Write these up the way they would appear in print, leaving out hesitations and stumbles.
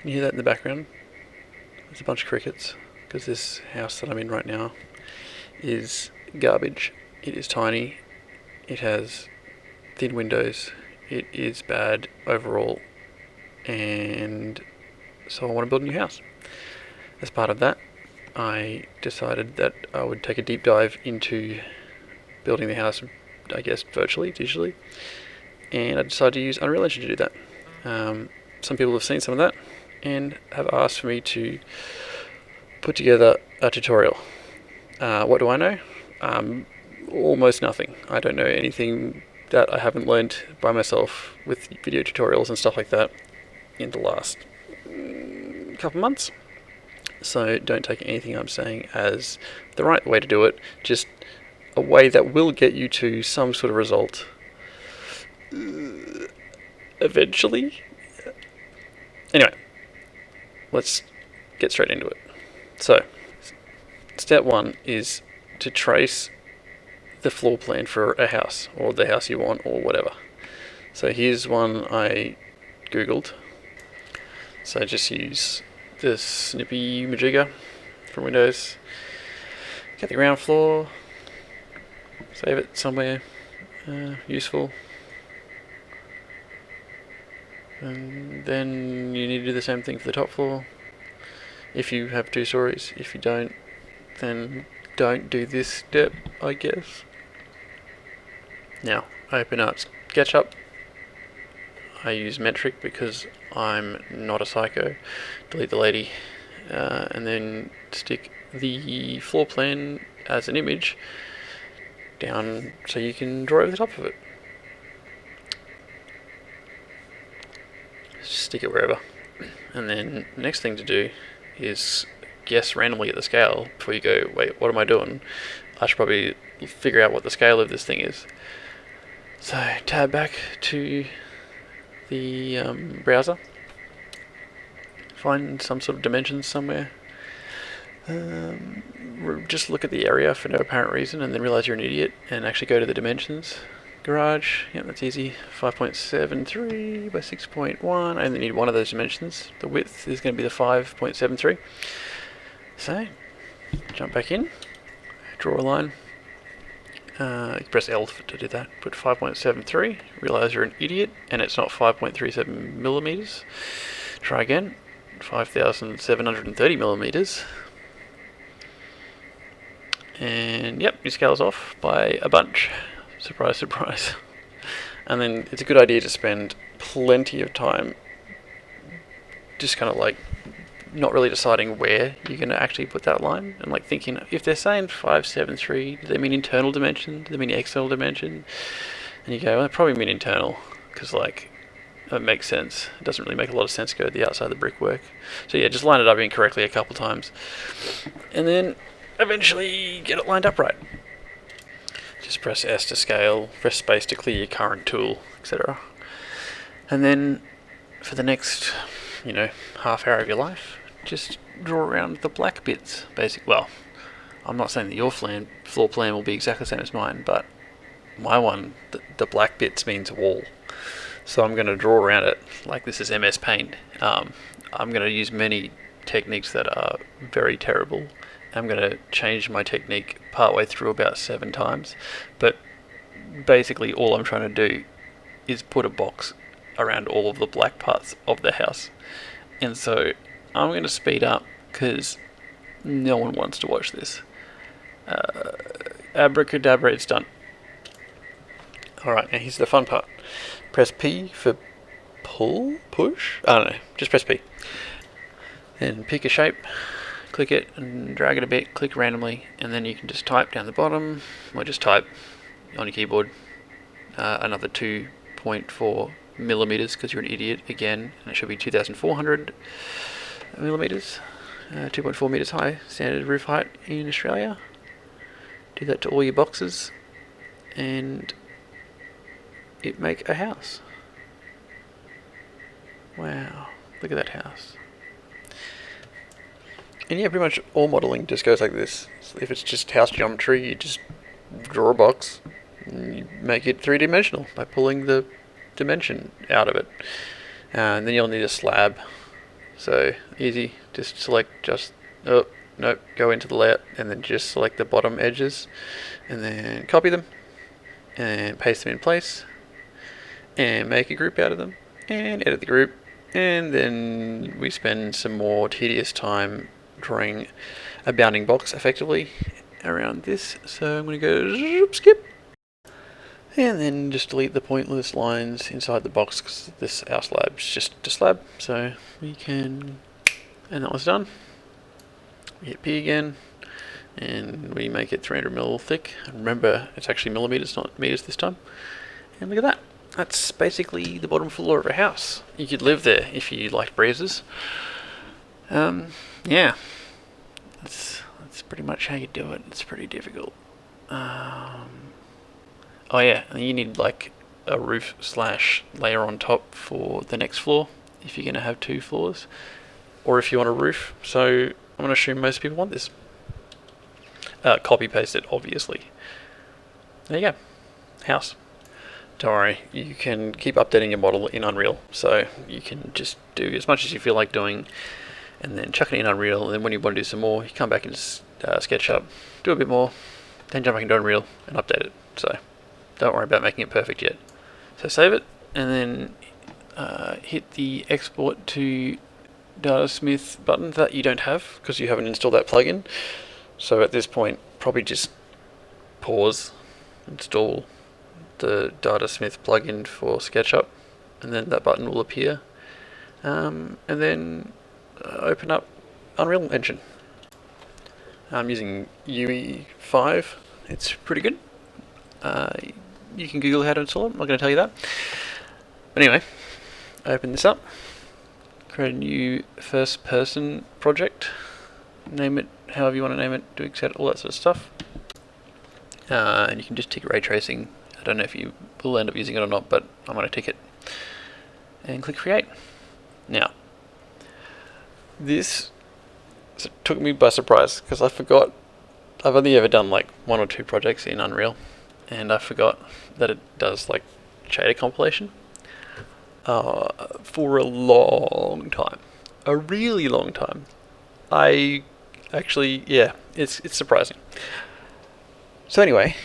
You hear that in the background? There's a bunch of crickets, because this house that I'm in right now is garbage. It is tiny, it has thin windows, it is bad overall, and so I want to build a new house. As part of that, I decided that I would take a deep dive into building the house, I guess virtually, digitally, and I decided to use Unreal Engine to do that. Some people have seen some of that and have asked for me to put together a tutorial. What do I know? Almost nothing. I don't know anything that I haven't learned by myself with video tutorials and stuff like that in the last couple months. So don't take anything I'm saying as the right way to do it, just a way that will get you to some sort of result eventually. Anyway, let's get straight into it. So, step one is to trace the floor plan for a house, or the house you want, or whatever. So here's one I googled. So just use the snippy majigger from Windows. Get the ground floor, save it somewhere useful, and then you need to do the same thing for the top floor if you have 2 stories. If you don't, then don't do this step, I guess. Now, open up Sketchup. I use metric because I'm not a psycho. Delete the lady, and then stick the floor plan as an image down so you can draw over the top of it. Stick it wherever. And then the next thing to do is guess randomly at the scale before you go, wait, what am I doing? I should probably figure out what the scale of this thing is. So tab back to the browser, find some sort of dimensions somewhere, just look at the area for no apparent reason and then realize you're an idiot and actually go to the dimensions. Garage, yep, that's easy, 5.73 by 6.1. I only need one of those dimensions. The width is going to be the 5.73. So, jump back in, draw a line. Press L to do that. Put 5.73. Realize you're an idiot and it's not 5.37 millimeters. Try again. 5,730 millimeters. And yep, your scale's off by a bunch. Surprise, surprise. And then it's a good idea to spend plenty of time just kind of like not really deciding where you're going to actually put that line, and like thinking, if they're saying 573, do they mean internal dimension? Do they mean external dimension? And you go, well, they probably mean internal, because like it makes sense. It doesn't really make a lot of sense to go to the outside of the brickwork. So yeah, just line it up incorrectly a couple times, and then eventually get it lined up right. Just press S to scale, press space to clear your current tool, etc. And then for the next, half hour of your life, just draw around the black bits, well, I'm not saying that your floor plan will be exactly the same as mine, but my one, the black bits means wall. So I'm going to draw around it like this is MS Paint. I'm going to use many techniques that are very terrible. I'm going to change my technique partway through about 7 times, but basically all I'm trying to do is put a box around all of the black parts of the house. And so I'm going to speed up because no one wants to watch this. Abracadabra, it's done. Alright, now here's the fun part. Press P for push? I don't know, just press P. Then pick a shape, click it and drag it a bit, click randomly, and then you can just type down the bottom, or just type on your keyboard another 2.4 millimeters because you're an idiot again, and it should be 2,400 millimeters, 2.4 meters high, standard roof height in Australia. Do that to all your boxes, and it make a house. Wow, look at that house. And yeah, pretty much all modelling just goes like this. So if it's just house geometry, you just draw a box and you make it 3-dimensional by pulling the dimension out of it. And then you'll need a slab. So easy, just select oh, nope, go into the layout and then just select the bottom edges and then copy them and paste them in place and make a group out of them and edit the group, and then we spend some more tedious time drawing a bounding box effectively around this. So I'm going to go skip and then just delete the pointless lines inside the box because this our slab is just a slab. So we can, and that was done. We hit P again and we make it 300mm thick. Remember, it's actually millimeters, not meters this time. And look at that. That's basically the bottom floor of a house. You could live there if you liked breezes. Yeah, that's pretty much how you do it. It's pretty difficult. Oh yeah, and you need like a roof / layer on top for the next floor if you're going to have 2 floors, or if you want a roof. So I'm going to assume most people want this. Copy paste it, obviously. There you go. House. Don't worry, you can keep updating your model in Unreal, so you can just do as much as you feel like doing and then chuck it in Unreal, and then when you want to do some more, you come back into Sketchup, do a bit more, then jump back into Unreal and update it. So don't worry about making it perfect yet. So save it and then hit the export to Datasmith button that you don't have because you haven't installed that plugin. So at this point, probably just pause, install the Datasmith plugin for SketchUp, and then that button will appear, and then open up Unreal Engine. I'm using UE5. It's pretty good. You can Google how to install it. I'm not going to tell you that. But anyway, open this up, create a new first-person project, name it however you want to name it, do accept all that sort of stuff, and you can just tick ray tracing. I don't know if you will end up using it or not, but I'm going to tick it and click create. Now, this took me by surprise because I forgot. I've only ever done like 1 or 2 projects in Unreal, and I forgot that it does like shader compilation for a long time, a really long time. I actually, yeah, it's surprising. So anyway,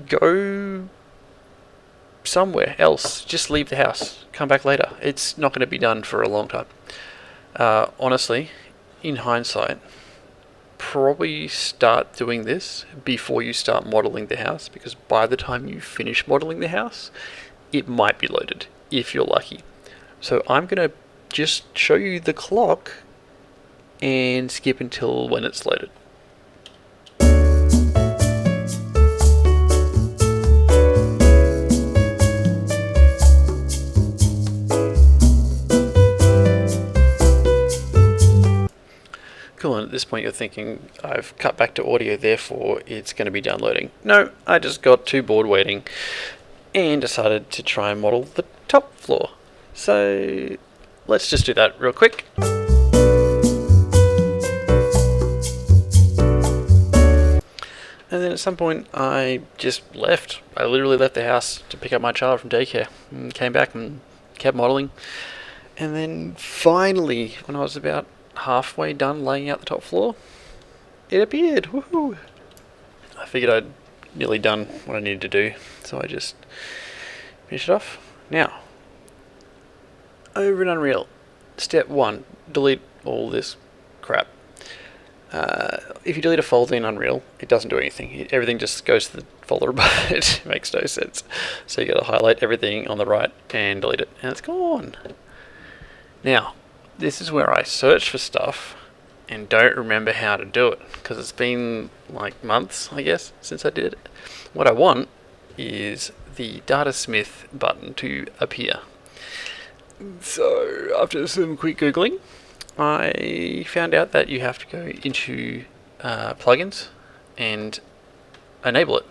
go somewhere else. Just leave the house. Come back later. It's not going to be done for a long time. Honestly, in hindsight, probably start doing this before you start modeling the house, because by the time you finish modeling the house, it might be loaded, if you're lucky. So I'm going to just show you the clock and skip until when it's loaded. Cool, and at this point you're thinking, I've cut back to audio, therefore it's going to be downloading. No, I just got too bored waiting and decided to try and model the top floor. So let's just do that real quick. And then at some point I just left. I literally left the house to pick up my child from daycare and came back and kept modeling. And then finally, when I was about halfway done laying out the top floor, it appeared. Woohoo! I figured I'd nearly done what I needed to do, so I just finished it off. Now, over in Unreal, step 1, delete all this crap. If you delete a folder in Unreal, it doesn't do anything. Everything just goes to the folder above it. It makes no sense. So you got to highlight everything on the right and delete it, and it's gone. Now, this is where I search for stuff and don't remember how to do it, because it's been like months, I guess, since I did it. What I want is the Datasmith button to appear. So after some quick Googling, I found out that you have to go into plugins and enable it.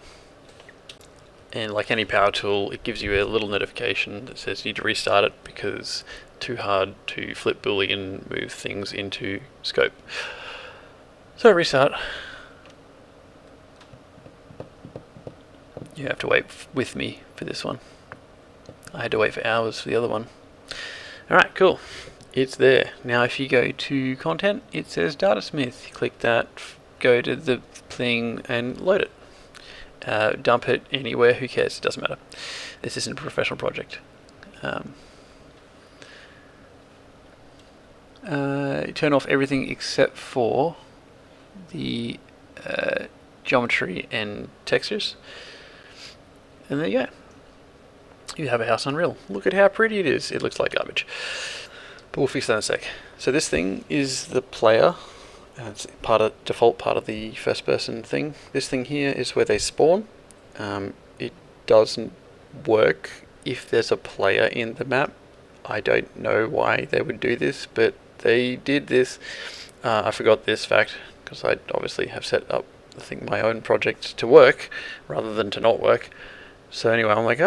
And like any power tool, it gives you a little notification that says you need to restart it because too hard to flip boolean move things into scope. So restart. You have to wait with me for this one. I had to wait for hours for the other one. Alright, cool. it's there. Now if you go to content, it says Datasmith. Click that, go to the thing and load it. Dump it anywhere, who cares, it doesn't matter. This isn't a professional project. Turn off everything except for the geometry and textures. And there you go. You have a house on Unreal. Look at how pretty it is. It looks like garbage. But we'll fix that in a sec. So this thing is the player. It's default part of the first person thing. This thing here is where they spawn. It doesn't work if there's a player in the map. I don't know why they would do this, but they did this. I forgot this fact because I obviously have set up my own project to work rather than to not work. So anyway, I'm like,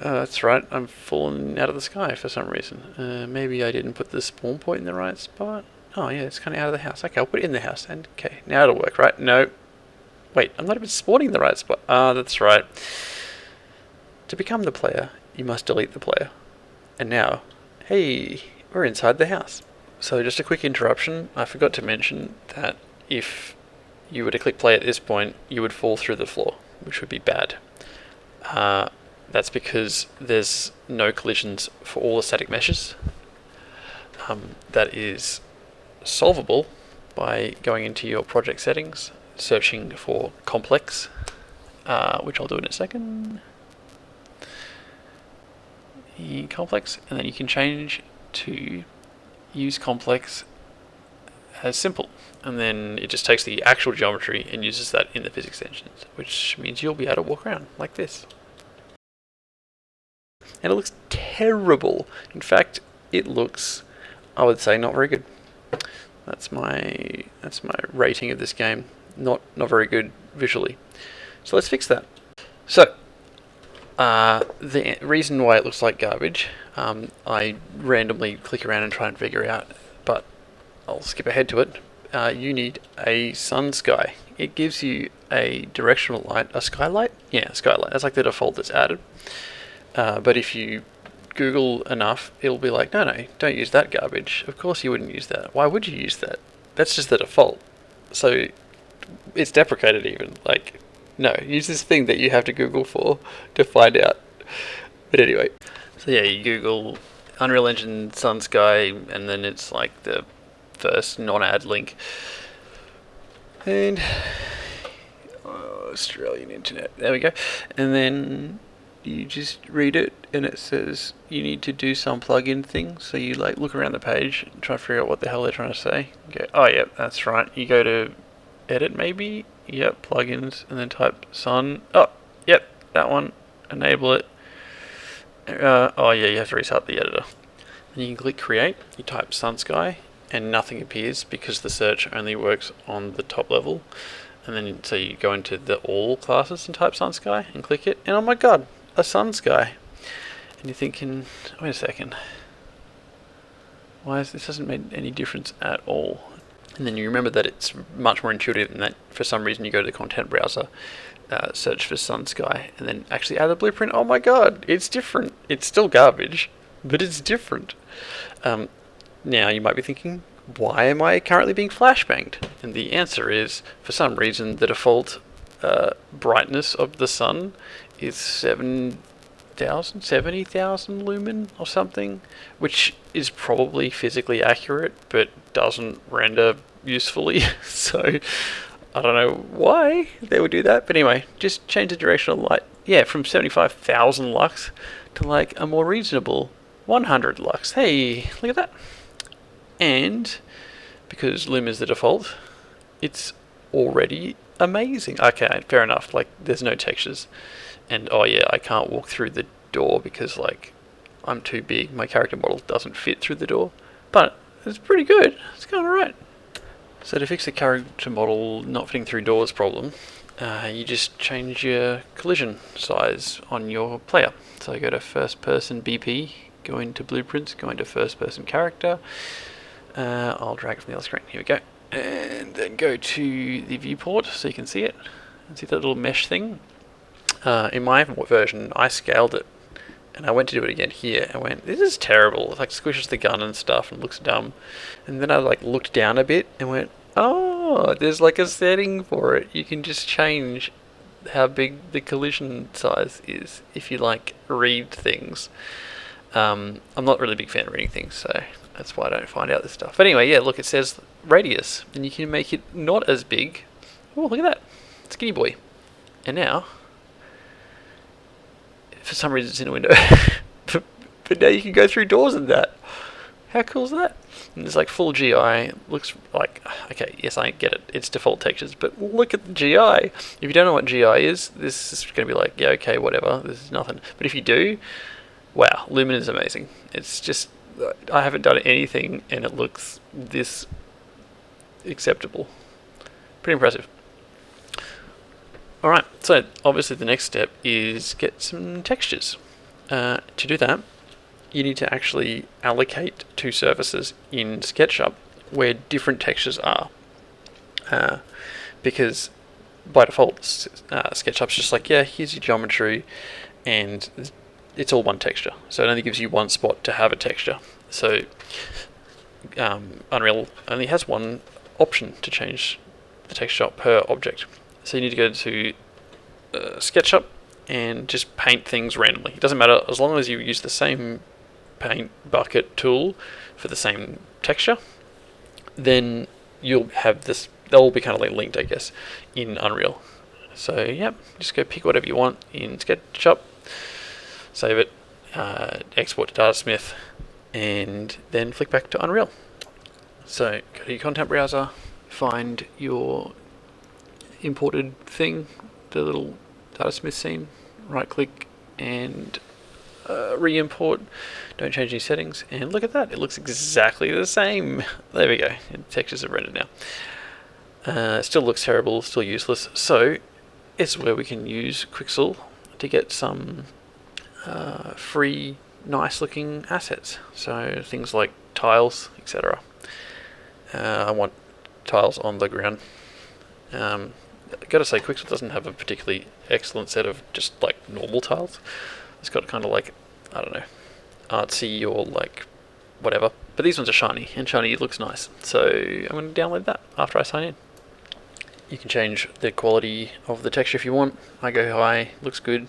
that's right, I'm falling out of the sky for some reason. Maybe I didn't put the spawn point in the right spot. Oh yeah, it's kind of out of the house. Okay, I'll put it in the house. And okay, now it'll work, right? No. Wait, I'm not even spawning in the right spot. That's right. To become the player, you must delete the player. And now, hey, we're inside the house. So just a quick interruption. I forgot to mention that if you were to click play at this point, you would fall through the floor, which would be bad. That's because there's no collisions for all the static meshes. That is solvable by going into your project settings, searching for complex, which I'll do in a second. Complex, and then you can change to use complex as simple, and then it just takes the actual geometry and uses that in the physics extensions, which means you'll be able to walk around like this. And it looks terrible. In fact, it looks, I would say, not very good. That's my rating of this game. Not very good visually. So let's fix that. So the reason why it looks like garbage, I randomly click around and try and figure out, but I'll skip ahead to it. You need a sun sky. It gives you a directional light, a skylight? Yeah, a skylight. That's like the default that's added. But if you Google enough, it'll be like, no, don't use that garbage. Of course you wouldn't use that. Why would you use that? That's just the default. So it's deprecated even. Like, no, use this thing that you have to Google for to find out. But anyway, so yeah, you Google Unreal Engine Sun Sky, and then it's like the first non-ad link. And Australian internet. There we go. And then you just read it, and it says you need to do some plugin thing. So you like look around the page and try to figure out what the hell they're trying to say. Okay, oh yeah, that's right. You go to edit maybe, yep, plugins, and then type sun. Oh, yep, that one. Enable it. Oh yeah, you have to restart the editor. Then you can click create. You type sun sky, and nothing appears because the search only works on the top level. And then so you go into the all classes and type sun sky and click it, and oh my god, a sun sky. And you're thinking, wait a second, this hasn't made any difference at all. And then you remember that it's much more intuitive than that. For some reason you go to the content browser, search for sun sky, and then actually add the blueprint. Oh my god, it's different. It's still garbage, but it's different. Now you might be thinking, why am I currently being flashbanged? And the answer is, for some reason, the default brightness of the sun is 70,000 lumen or something, which is probably physically accurate, but doesn't render usefully. So I don't know why they would do that, but anyway, just change the directional light. Yeah, from 75,000 lux to like a more reasonable 100 lux. Hey, look at that. And because lumen is the default, it's already amazing. Okay, fair enough. Like, there's no textures. And oh yeah, I can't walk through the door because like I'm too big. My character model doesn't fit through the door. But it's pretty good. It's going alright. So to fix the character model not fitting through doors problem, you just change your collision size on your player. So go to first person BP, go into blueprints, go into first person character. I'll drag it from the other screen. Here we go. And then go to the viewport so you can see it. And see that little mesh thing? In my version, I scaled it And I went to do it again here, and went, this is terrible. It like squishes the gun and stuff and looks dumb. And then I like looked down a bit and went, oh, there's like a setting for it. You can just change how big the collision size is if you like read things. I'm not really a big fan of reading things, so that's why I don't find out this stuff. But anyway, yeah, look, it says radius, and you can make it not as big. Oh, look at that. Skinny boy. And now, for some reason it's in a window. but now you can go through doors and that. How cool is that? And there's like full GI. Looks like, okay, yes, I get it. It's default textures, but look at the GI. If you don't know what GI is, this is going to be like, yeah, okay, whatever. This is nothing. But if you do, wow, Lumen is amazing. It's just, I haven't done anything and it looks this acceptable. Pretty impressive. Alright, so obviously the next step is get some textures. To do that, you need to actually allocate two surfaces in SketchUp where different textures are. Because by default, SketchUp's just like, yeah, here's your geometry, and it's all one texture. So it only gives you one spot to have a texture. So Unreal only has one option to change the texture per object. So you need to go to SketchUp and just paint things randomly. It doesn't matter, as long as you use the same paint bucket tool for the same texture, then you'll have this, they'll all be kind of like linked, I guess, in Unreal. So yeah, just go pick whatever you want in SketchUp, save it, export to Datasmith, and then flick back to Unreal. So go to your content browser, find your imported thing, the little Datasmith scene, right click and re-import. Don't change any settings, and look at that, it looks exactly the same. There we go, and textures are rendered now. Still looks terrible, still useless, so it's where we can use Quixel to get some free nice looking assets, so things like tiles, etc. I want tiles on the ground. Gotta say, Quixel doesn't have a particularly excellent set of just like normal tiles. It's got kind of like, I don't know, artsy or like whatever. But these ones are shiny, and shiny looks nice. So I'm going to download that after I sign in. You can change the quality of the texture if you want. I go high, looks good.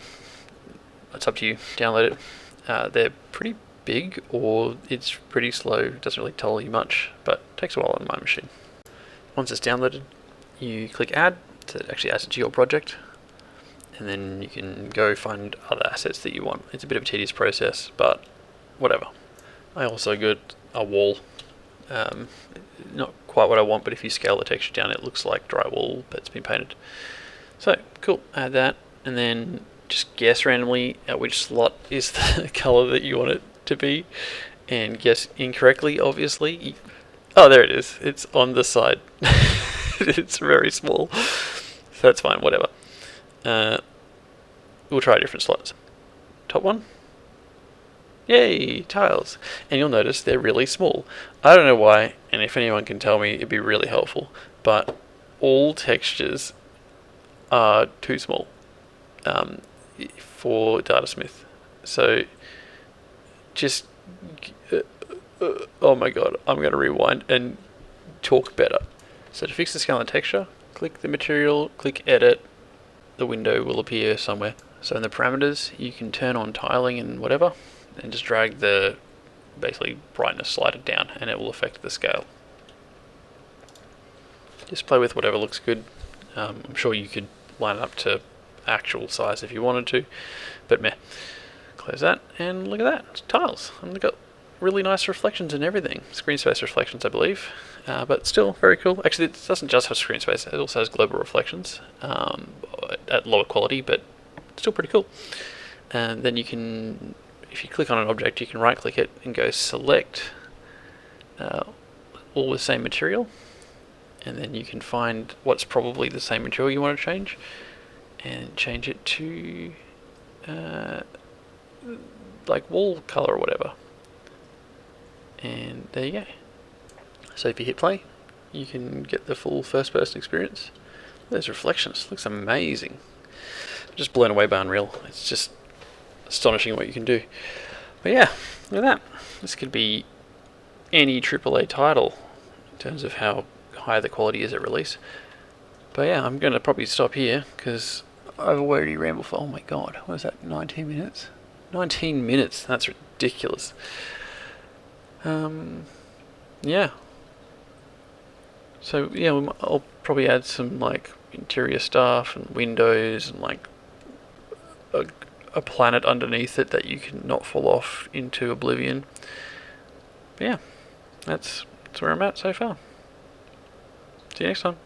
It's up to you. Download it. They're pretty big, or it's pretty slow. Doesn't really tell you much, but takes a while on my machine. Once it's downloaded, you click add to actually add it to your project, and then you can go find other assets that you want. It's a bit of a tedious process, but whatever. I also got a wall. Not quite what I want, but if you scale the texture down, it looks like drywall, but it's been painted. So cool, add that, and then just guess randomly at which slot is the color that you want it to be, and guess incorrectly, obviously. Oh, there it is. It's on the side. It's very small, so that's fine, whatever. We'll try different slots. Top one. Yay, tiles. And you'll notice they're really small. I don't know why, and if anyone can tell me, it'd be really helpful, but all textures are too small for Datasmith. So just oh my god, I'm going to rewind and talk better. So to fix the scale and texture, click the material, click edit, the window will appear somewhere. So in the parameters, you can turn on tiling and whatever, and just drag the basically brightness slider down, and it will affect the scale. Just play with whatever looks good. I'm sure you could line it up to actual size if you wanted to, but meh. Close that, and look at that, it's tiles. And they've got really nice reflections and everything. Screen space reflections, I believe, but still very cool. Actually, it doesn't just have screen space, it also has global reflections at lower quality, but still pretty cool. And then you can, if you click on an object, you can right click it and go select all the same material, and then you can find what's probably the same material you want to change, and change it to like wall color or whatever. And there you go. So if you hit play, you can get the full first person experience. Those reflections, looks amazing. I'm just blown away by Unreal. It's just astonishing what you can do. But yeah, look at that. This could be any AAA title in terms of how high the quality is at release. But yeah, I'm going to probably stop here because I've already rambled for, oh my god, what was that, 19 minutes? 19 minutes, that's ridiculous. Yeah. So yeah, I'll probably add some like interior stuff and windows and like a planet underneath it that you can not fall off into oblivion. But yeah, that's where I'm at so far. See you next time.